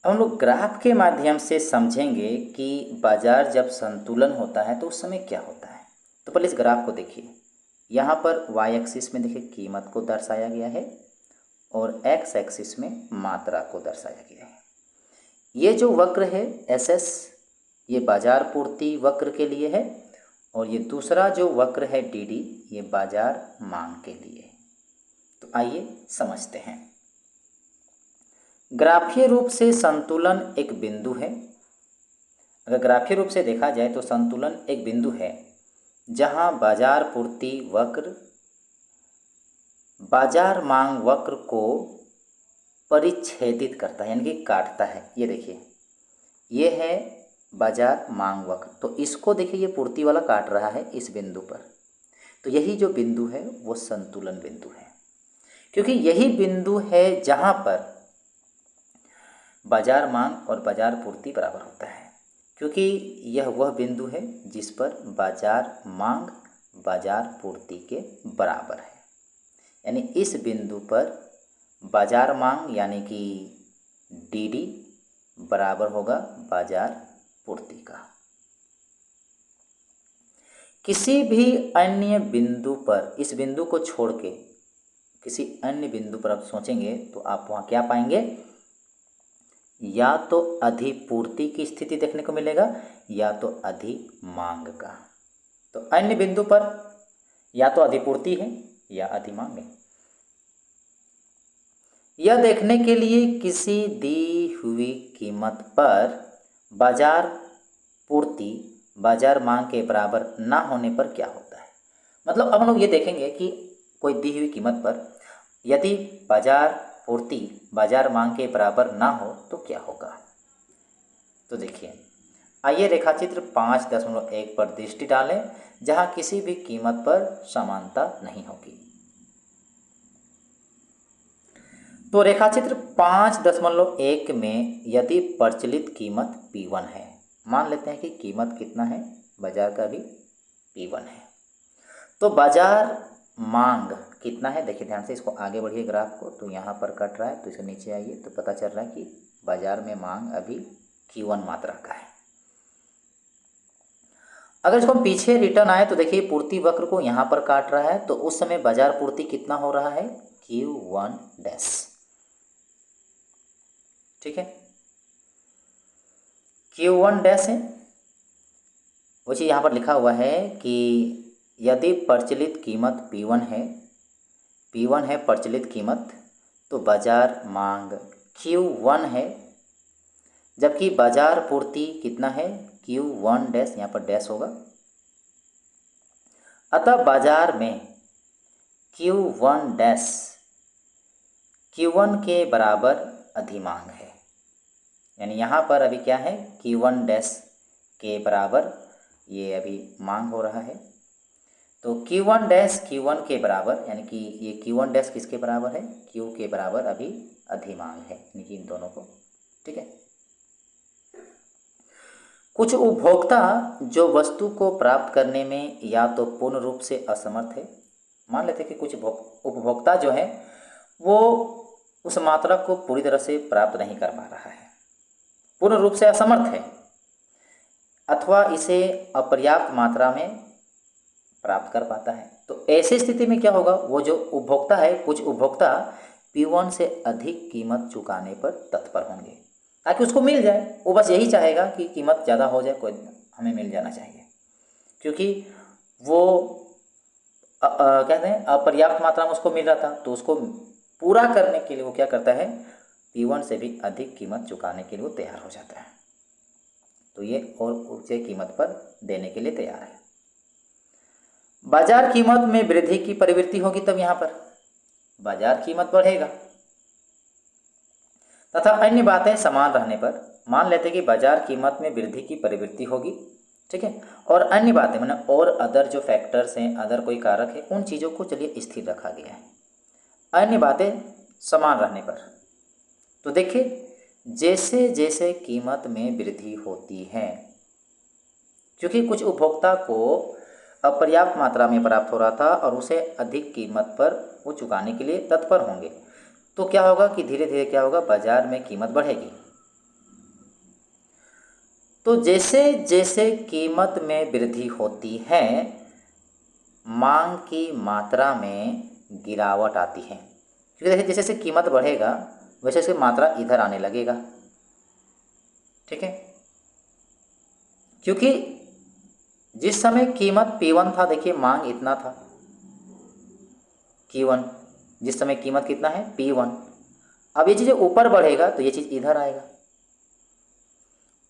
हम लोग ग्राफ के माध्यम से समझेंगे कि बाजार जब संतुलन होता है तो उस समय क्या होता है। तो पहले इस ग्राफ को देखिए। यहाँ पर वाई एक्सिस में देखिए कीमत को दर्शाया गया है और एक्स एक्सिस में मात्रा को दर्शाया गया है। ये जो वक्र है एस एस, ये बाजार पूर्ति वक्र के लिए है और ये दूसरा जो वक्र है डी डी, ये बाजार मांग के लिए है। तो आइए समझते हैं। ग्राफीय रूप से संतुलन एक बिंदु है। अगर ग्राफीय रूप से देखा जाए तो संतुलन एक बिंदु है जहां बाजार पूर्ति वक्र बाजार मांग वक्र को परिच्छेदित करता है, यानी कि काटता है। ये देखिए, ये है बाजार मांग वक्र, तो इसको देखिए ये पूर्ति वाला काट रहा है इस बिंदु पर। तो यही जो बिंदु है वो संतुलन बिंदु है, क्योंकि यही बिंदु है जहां पर बाजार मांग और बाजार पूर्ति बराबर होता है, क्योंकि यह वह बिंदु है जिस पर बाजार मांग बाजार पूर्ति के बराबर है। यानी इस बिंदु पर बाजार मांग यानी कि डी डी बराबर होगा बाजार पूर्ति का। किसी भी अन्य बिंदु पर, इस बिंदु को छोड़ के किसी अन्य बिंदु पर आप सोचेंगे तो आप वहाँ क्या पाएंगे? या तो अधिपूर्ति की स्थिति देखने को मिलेगा या तो अधिमांग का। तो अन्य बिंदु पर या तो अधिपूर्ति है या अधिमांग है। यह देखने के लिए किसी दी हुई कीमत पर बाजार पूर्ति बाजार मांग के बराबर ना होने पर क्या होता है। मतलब अब हम लोग ये देखेंगे कि कोई दी हुई कीमत पर यदि बाजार पूर्ति बाजार मांग के बराबर ना हो तो क्या होगा। तो देखिए, आइए रेखाचित्र 5.1 पर दृष्टि डालें, जहां किसी भी कीमत पर समानता नहीं होगी। तो रेखाचित्र 5.1 में यदि प्रचलित कीमत P1 है, मान लेते हैं कि कीमत कितना है, बाजार का भी P1 है, तो बाजार मांग कितना है। देखिए ध्यान से, इसको आगे बढ़िए ग्राफ को, तो यहाँ पर कट रहा है तो इसके नीचे आइए तो पता चल रहा है कि बाजार में मांग अभी Q1 मात्रा का है। अगर इसको हम पीछे रिटर्न आए तो देखिए पूर्ति वक्र को यहाँ पर काट रहा है, तो उस समय बाजार पूर्ति कितना हो रहा है, Q1 डैश। ठीक है, Q1 डैश है। वो चीज़ यहाँ पर लिखा हुआ है कि यदि प्रचलित कीमत P1 है, P1 है प्रचलित कीमत, तो बाजार मांग Q1 है, जबकि बाजार पूर्ति कितना है, Q1 डैश, यहाँ पर डैश होगा। अतः बाजार में Q1 डैश Q1 के बराबर अधिमांग है। यानी यहाँ पर अभी क्या है, Q1 डैश के बराबर ये अभी मांग हो रहा है। तो Q1 डैश Q1 के बराबर, यानी कि ये Q1 डैश किसके बराबर है, Q के बराबर अभी अधिमांग है, यानी कि इन दोनों को। ठीक है, कुछ उपभोक्ता जो वस्तु को प्राप्त करने में या तो पूर्ण रूप से असमर्थ है, मान लेते हैं कि कुछ उपभोक्ता जो है वो उस मात्रा को पूरी तरह से प्राप्त नहीं कर पा रहा है, पूर्ण रूप से असमर्थ है, अथवा इसे अपर्याप्त मात्रा में प्राप्त कर पाता है। तो ऐसी स्थिति में क्या होगा, वो जो उपभोक्ता है, कुछ उपभोक्ता P1 से अधिक कीमत चुकाने पर तत्पर होंगे ताकि उसको मिल जाए। वो बस यही चाहेगा कि कीमत ज़्यादा हो जाए, कोई हमें मिल जाना चाहिए, क्योंकि वो कहते हैं अपर्याप्त मात्रा में उसको मिल रहा था, तो उसको पूरा करने के लिए वो क्या करता है, P1 से भी अधिक कीमत चुकाने के लिए वो तैयार हो जाता है। तो ये और ऊंचे कीमत पर देने के लिए तैयार है। बाजार कीमत में वृद्धि की प्रवृत्ति होगी, तब यहाँ पर बाजार कीमत बढ़ेगा, तथा अन्य बातें समान रहने पर मान लेते कि बाजार कीमत में वृद्धि की प्रवृत्ति होगी। ठीक है, और अन्य बातें मैंने और अदर जो फैक्टर्स हैं, अदर कोई कारक है, उन चीज़ों को चलिए स्थिर रखा गया है, अन्य बातें समान रहने पर। तो देखिए, जैसे जैसे कीमत में वृद्धि होती है, क्योंकि कुछ उपभोक्ता को अपर्याप्त मात्रा में प्राप्त हो रहा था और उसे अधिक कीमत पर वो चुकाने के लिए तत्पर होंगे, तो क्या होगा कि धीरे धीरे क्या होगा, बाजार में कीमत बढ़ेगी। तो जैसे जैसे कीमत में वृद्धि होती है, मांग की मात्रा में गिरावट आती है। क्योंकि देखिए जैसे जैसे कीमत बढ़ेगा वैसे वैसे मात्रा इधर आने लगेगा। ठीक है, क्योंकि जिस समय कीमत P1 था, देखिए मांग इतना था Q1, जिस समय कीमत कितना है P1। अब ये चीज़ ऊपर बढ़ेगा तो ये चीज़ इधर आएगा।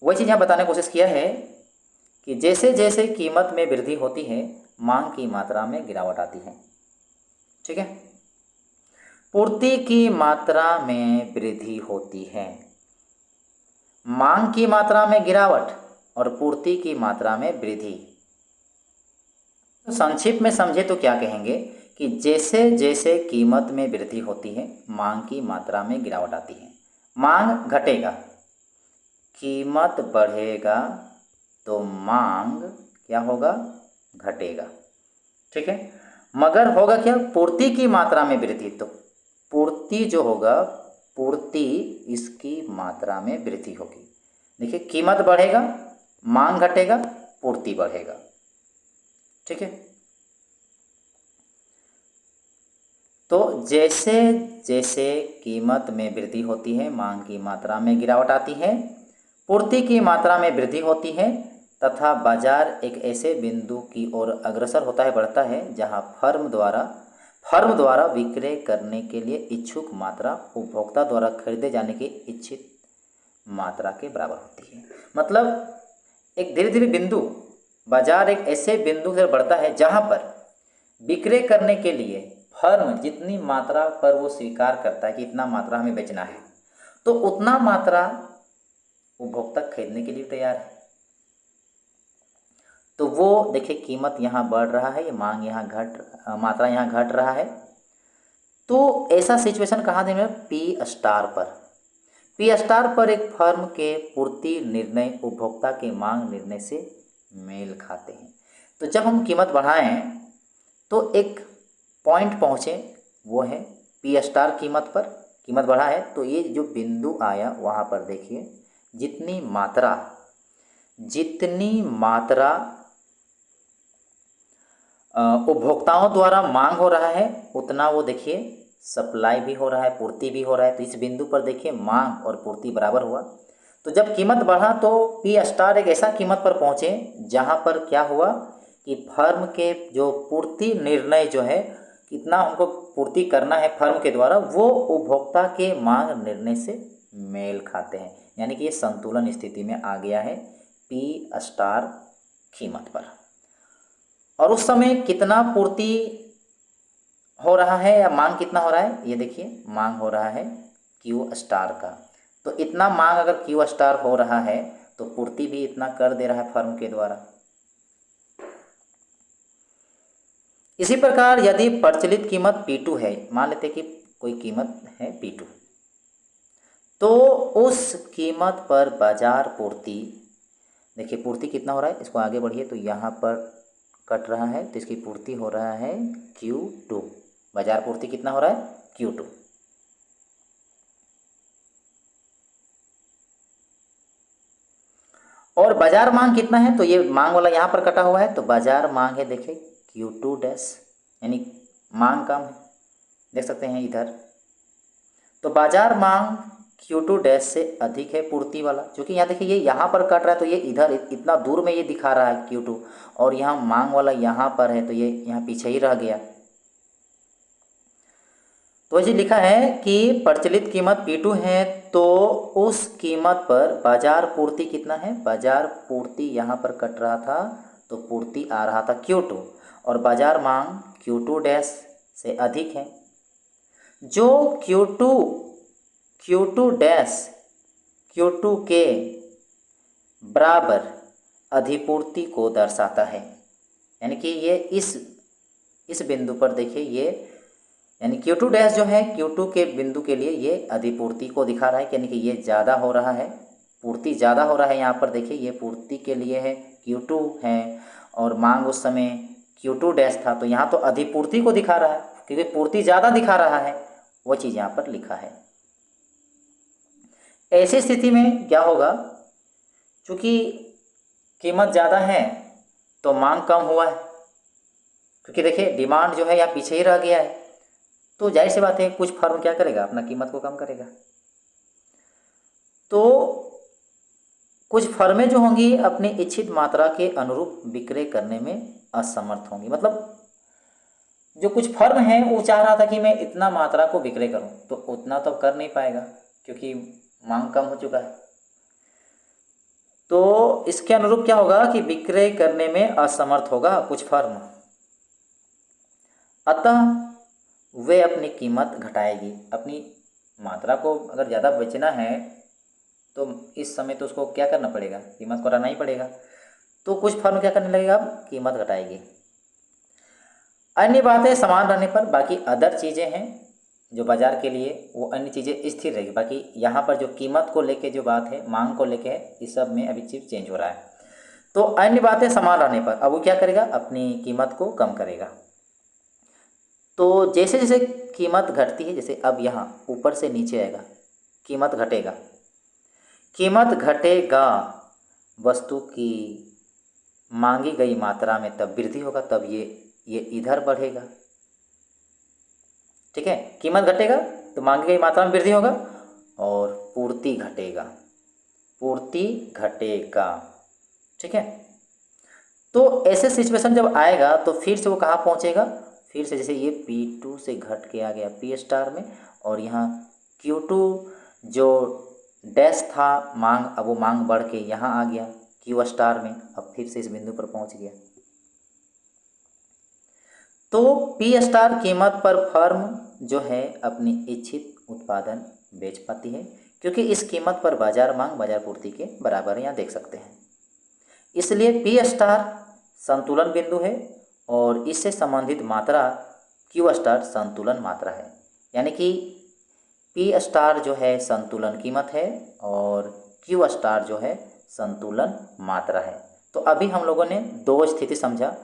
वही चीज़ यहाँ बताने की कोशिश किया है कि जैसे जैसे कीमत में वृद्धि होती है, मांग की मात्रा में गिरावट आती है। ठीक है, पूर्ति की मात्रा में वृद्धि होती है, मांग की मात्रा में गिरावट और पूर्ति की मात्रा में वृद्धि। तो संक्षिप्त में समझे तो क्या कहेंगे कि जैसे जैसे कीमत में वृद्धि होती है, मांग की मात्रा में गिरावट आती है। मांग घटेगा, कीमत बढ़ेगा तो मांग क्या होगा, घटेगा। ठीक है, मगर होगा क्या, पूर्ति की मात्रा में वृद्धि। तो पूर्ति जो होगा, पूर्ति इसकी मात्रा में वृद्धि होगी। देखिए कीमत बढ़ेगा, मांग घटेगा, पूर्ति बढ़ेगा। ठीक है, तो जैसे जैसे कीमत में वृद्धि होती है, मांग की मात्रा में गिरावट आती है, पूर्ति की मात्रा में वृद्धि होती है तथा बाजार एक ऐसे बिंदु की ओर अग्रसर होता है, बढ़ता है, जहां फर्म द्वारा विक्रय करने के लिए इच्छुक मात्रा उपभोक्ता द्वारा खरीदे जाने की इच्छित मात्रा के बराबर होती है। मतलब एक धीरे धीरे बिंदु, बाजार एक ऐसे बिंदु से बढ़ता है जहां पर विक्रय करने के लिए फर्म जितनी मात्रा पर वो स्वीकार करता है कि इतना मात्रा हमें बेचना है, तो उतना मात्रा उपभोक्ता खरीदने के लिए तैयार है। तो वो देखिए कीमत यहाँ बढ़ रहा है, ये मांग यहाँ मात्रा यहाँ घट रहा है। तो ऐसा सिचुएशन कहाँ देंगे, पी स्टार पर। पी स्टार पर एक फर्म के पूर्ति निर्णय उपभोक्ता के मांग निर्णय से मेल खाते हैं। तो जब हम कीमत बढ़ाएं तो एक पॉइंट पहुँचे, वो है पी स्टार कीमत पर कीमत बढ़ा है, तो ये जो बिंदु आया वहाँ पर देखिए जितनी मात्रा उपभोक्ताओं द्वारा मांग हो रहा है, उतना वो देखिए सप्लाई भी हो रहा है, पूर्ति भी हो रहा है। तो इस बिंदु पर देखिए मांग और पूर्ति बराबर हुआ। तो जब कीमत बढ़ा तो पी स्टार एक ऐसा कीमत पर पहुँचे जहाँ पर क्या हुआ कि फर्म के जो पूर्ति निर्णय जो है, कितना उनको पूर्ति करना है फर्म के द्वारा, वो उपभोक्ता के मांग निर्णय से मेल खाते हैं। यानी कि ये संतुलन स्थिति में आ गया है पी स्टार कीमत पर। और उस समय कितना पूर्ति हो रहा है या मांग कितना हो रहा है, ये देखिए मांग हो रहा है क्यू स्टार का। तो इतना मांग अगर क्यू स्टार हो रहा है तो पूर्ति भी इतना कर दे रहा है फर्म के द्वारा। इसी प्रकार यदि प्रचलित कीमत P2 है, मान लेते कि कोई कीमत है P2, तो उस कीमत पर बाजार पूर्ति, देखिए पूर्ति कितना हो रहा है, इसको आगे बढ़िए तो यहाँ पर कट रहा है, तो इसकी पूर्ति हो रहा है Q2। बाजार पूर्ति कितना हो रहा है, Q2। और बाजार मांग कितना है, तो ये मांग वाला यहाँ पर कटा हुआ है, तो बाजार मांग है देखिए Q2 डैश, यानी मांग कम है, देख सकते हैं इधर। तो बाजार मांग Q2 डैश से अधिक है पूर्ति वाला, क्योंकि यहाँ देखिए ये यहाँ पर कट रहा है, तो ये इधर इतना दूर में ये दिखा रहा है Q2, और यहाँ मांग वाला यहाँ पर है, तो ये यहाँ पीछे ही रह गया। तो ये लिखा है कि प्रचलित कीमत P2 है, तो उस कीमत पर बाजार पूर्ति कितना है, बाजार पूर्ति यहाँ पर कट रहा था तो पूर्ति आ रहा था Q2, और बाजार मांग Q2 डैश से अधिक है, जो Q2 डैश Q2 के बराबर अधिपूर्ति को दर्शाता है। यानी कि ये इस बिंदु पर देखिए ये, यानी Q2 डैश जो है Q2 के बिंदु के लिए ये अधिपूर्ति को दिखा रहा है, यानी कि ये ज़्यादा हो रहा है, पूर्ति ज़्यादा हो रहा है। यहाँ पर देखिए ये पूर्ति के लिए है Q2 है, और मांग उस समय Q2 डैश था, तो यहाँ तो अधिपूर्ति को दिखा रहा है, क्योंकि पूर्ति ज़्यादा दिखा रहा है, वो चीज़ यहाँ पर लिखा है। ऐसी स्थिति में क्या होगा, क्योंकि कीमत ज़्यादा है तो मांग कम हुआ है, क्योंकि देखिए डिमांड जो है यहाँ पीछे ही रह गया है। तो जाहिर सी बात है कुछ फर्म क्या करेगा, अपना कीमत को कम करेगा। तो कुछ फर्में जो होंगी अपनी इच्छित मात्रा के अनुरूप विक्रय करने में असमर्थ होंगी। मतलब जो कुछ फर्म है वो चाह रहा था कि मैं इतना मात्रा को विक्रय करूं, तो उतना तो कर नहीं पाएगा क्योंकि मांग कम हो चुका है। तो इसके अनुरूप क्या होगा कि विक्रय करने में असमर्थ होगा कुछ फर्म, अतः वे अपनी कीमत घटाएगी। अपनी मात्रा को अगर ज़्यादा बेचना है तो इस समय तो उसको क्या करना पड़ेगा, कीमत को बढ़ाना ही पड़ेगा। तो कुछ फर्म क्या करने लगेगा, अब कीमत घटाएगी। अन्य बातें समान रहने पर बाकी अदर चीज़ें हैं जो बाजार के लिए, वो अन्य चीज़ें स्थिर रहेगी। बाकी यहाँ पर जो कीमत को लेके जो बात है, मांग को लेके है, इस सब में अभी चीज़ चेंज हो रहा है। तो अन्य बातें समान रहने पर अब वो क्या करेगा, अपनी कीमत को कम करेगा। तो जैसे जैसे कीमत घटती है, जैसे अब यहाँ ऊपर से नीचे आएगा, कीमत घटेगा। कीमत घटेगा वस्तु की मांगी गई मात्रा में तब वृद्धि होगा, तब ये इधर बढ़ेगा। ठीक है, कीमत घटेगा तो मांगी गई मात्रा में वृद्धि होगा और पूर्ति घटेगा, पूर्ति घटेगा। ठीक है, तो ऐसे सिचुएशन जब आएगा तो फिर से वो कहाँ पहुँचेगा, फिर से जैसे ये P2 से घट के आ गया P स्टार में, और यहाँ Q2 जो डैश था मांग, अब वो मांग बढ़ के यहाँ आ गया Q स्टार में, अब फिर से इस बिंदु पर पहुँच गया। तो P स्टार कीमत पर फर्म जो है अपनी इच्छित उत्पादन बेच पाती है, क्योंकि इस कीमत पर बाजार मांग बाजार पूर्ति के बराबर है, यहाँ देख सकते हैं। इसलिए P स्टार संतुलन बिंदु है और इससे संबंधित मात्रा Q स्टार संतुलन मात्रा है। यानी कि P स्टार जो है संतुलन कीमत है और Q स्टार जो है संतुलन मात्रा है। तो अभी हम लोगों ने दो स्थिति समझा,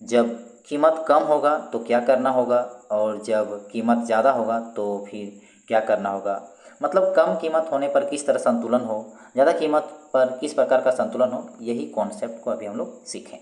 जब कीमत कम होगा तो क्या करना होगा और जब कीमत ज़्यादा होगा तो फिर क्या करना होगा। मतलब कम कीमत होने पर किस तरह संतुलन हो, ज़्यादा कीमत पर किस प्रकार का संतुलन हो, यही कॉन्सेप्ट को अभी हम लोग सीखें।